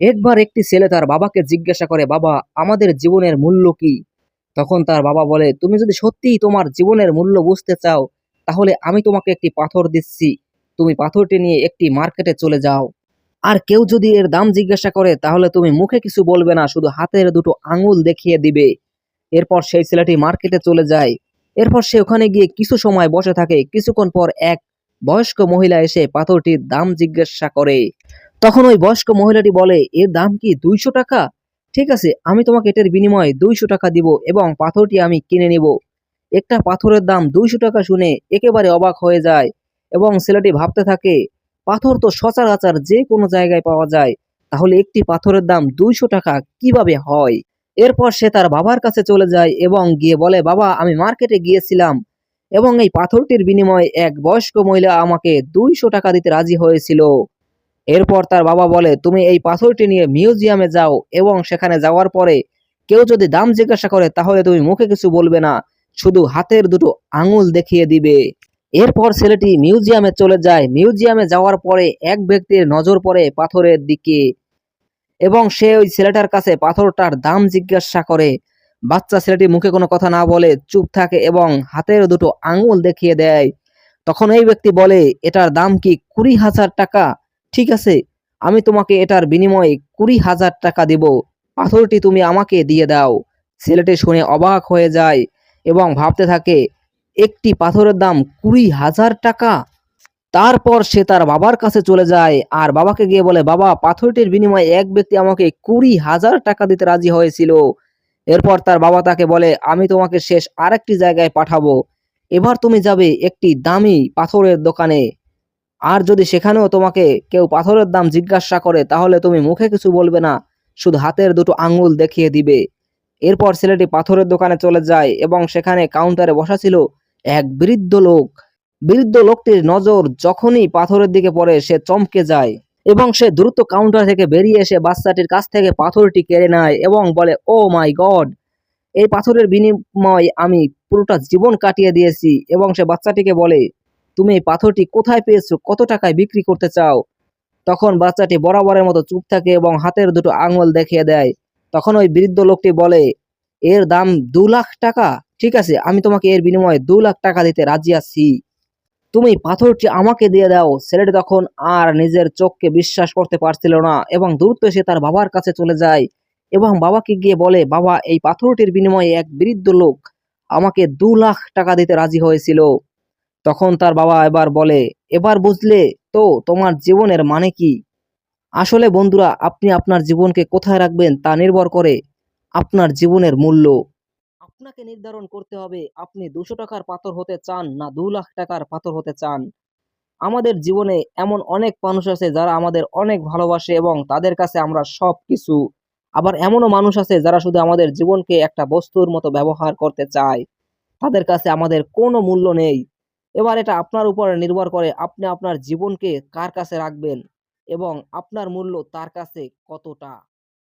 একবার একটি ছেলে তার বাবাকে জিজ্ঞাসা করে, বাবা, আমাদের জীবনের মূল্য কি? তখন তার বাবা বলে, তুমি যদি সত্যিই তোমার জীবনের মূল্য বুঝতে চাও, তাহলে আমি তোমাকে একটি পাথর দিচ্ছি। তুমি পাথরটি নিয়ে একটি মার্কেটে চলে যাও। আর কেউ যদি এর দাম জিজ্ঞাসা করে, তাহলে তুমি মুখে কিছু বলবে না, শুধু হাতের দুটো আঙুল দেখিয়ে দিবে। এরপর সেই ছেলেটি মার্কেটে চলে যায়। এরপর সে ওখানে গিয়ে কিছু সময় বসে থাকে। কিছুক্ষণ পর এক বয়স্ক মহিলা এসে পাথরটির দাম জিজ্ঞাসা করে। তখন ওই বয়স্ক মহিলাটি বলে, এর দাম কি 200 টাকা? ঠিক আছে, আমি তোমাকে এটার বিনিময়ে 200 টাকা দিব এবং পাথরটি আমি কিনে নিব। একটা পাথরের দাম 200 টাকা শুনে একেবারে অবাক হয়ে যায় এবং ছেলেটি ভাবতে থাকে, পাথর তো সচরাচর যে কোনো জায়গায় পাওয়া যায়, তাহলে একটি পাথরের দাম 200 টাকা কিভাবে হয়? এরপর সে তার বাবার কাছে চলে যায় এবং গিয়ে বলে, বাবা, আমি মার্কেটে গিয়েছিলাম এবং এই পাথরটির বিনিময়ে এক বয়স্ক মহিলা আমাকে 200 টাকা দিতে রাজি হয়েছিল। এরপর তার বাবা বলে, তুমি এই পাথরটি নিয়ে মিউজিয়ামে যাও এবং সেখানে যাওয়ার পরে কেউ যদি দাম জিজ্ঞাসা করে, তাহলে তুমি মুখে কিছু বলবে না, শুধু হাতের দুটো আঙুল দেখিয়ে দিবে। এরপর ছেলেটি মিউজিয়ামে চলে যায়। মিউজিয়ামে যাওয়ার পরে এক ব্যক্তির নজর পড়ে পাথরের দিকে এবং সে ওই ছেলেটার কাছে পাথরটার দাম জিজ্ঞাসা করে। বাচ্চা ছেলেটি মুখে কোনো কথা না বলে চুপ থাকে এবং হাতের দুটো আঙুল দেখিয়ে দেয়। তখন এই ব্যক্তি বলে, এটার দাম কি 20,000 টাকা? ঠিক আছে, আমি তোমাকে এটার বিনিময়ে 20,000 টাকা দেব। পাথরটি তুমি আমাকে দিয়ে দাও। ছেলেটি শুনে অবাক হয়ে যায় এবং ভাবতে থাকে, একটি পাথরের দাম 20,000 টাকা! তারপর সে তার বাবার কাছে চলে যায় আর বাবাকে গিয়ে বলে, বাবা, পাথরটির বিনিময়ে এক ব্যক্তি আমাকে 20,000 টাকা দিতে রাজি হয়েছিল। এরপর তার বাবা তাকে বলে, আমি তোমাকে শেষ আরেকটি জায়গায় পাঠাবো। এবার তুমি যাবে একটি দামি পাথরের দোকানে। আর যদি সেখানেও তোমাকে কেউ পাথরের দাম জিজ্ঞাসা করে, তাহলে তুমি মুখে কিছু বলবে না, শুধু হাতের দুটো আঙ্গুল দেখিয়ে দিবে। এরপর ছেলেটি পাথরের দোকানে চলে যায় এবং সেখানে কাউন্টারে বসা ছিল এক বৃদ্ধ লোক। বৃদ্ধ লোকটির নজর যখনই পাথরের দিকে পড়ে, সে চমকে যায় এবং সে দ্রুত কাউন্টার থেকে বেরিয়ে এসে বাচ্চাটির কাছ থেকে পাথরটি কেড়ে নেয় এবং বলে, ও মাই গড, এই পাথরের বিনিময়ে আমি পুরোটা জীবন কাটিয়ে দিয়েছি। এবং সে বাচ্চাটিকে বলে, তুমি এই পাথরটি কোথায় পেয়েছো, কত টাকায় বিক্রি করতে চাও? তখন বাচ্চাটি বরাবরের মতো চুপ থাকে এবং হাতের দুটো আঙুল দেখিয়ে দেয়। তখন ওই বৃদ্ধ লোকটি বলে, এর দাম 2 লাখ টাকা। ঠিক আছে, আমি তোমাকে এর বিনিময়ে 2 লাখ টাকা দিতে রাজি আছি। তুমি পাথরটি আমাকে দিয়ে দাও। ছেলেটি তখন আর নিজের চোখকে বিশ্বাস করতে পারছিল না এবং দ্রুত সে তার বাবার কাছে চলে যায় এবং বাবাকে গিয়ে বলে, বাবা, এই পাথরটির বিনিময়ে এক বৃদ্ধ লোক আমাকে 2 লাখ টাকা দিতে রাজি হয়েছিল। তখন তার বাবা এবার বলে, এবার বুঝলে তো তোমার জীবনের মানে কি? আসলে বন্ধুরা, আপনি আপনার জীবনকে কোথায় রাখবেন তা নির্ভর করে আপনার জীবনের মূল্য। আপনাকে নির্ধারণ করতে হবে, আপনি 200 টাকার পাথর হতে চান না 2 লাখ টাকার পাথর হতে চান। আমাদের জীবনে এমন অনেক মানুষ আছে যারা আমাদের অনেক ভালোবাসে এবং তাদের কাছে আমরা সবকিছু। আবার এমনও মানুষ আছে যারা শুধু আমাদের জীবনকে একটা বস্তুর মতো ব্যবহার করতে চায়। তাদের কাছে আমাদের কোনো মূল্য নেই। এবার এটা আপনার উপরে নির্ভর করে আপনি আপনার জীবনকে কার কাছে রাখবেন এবং আপনার মূল্য তার কাছে কতটা।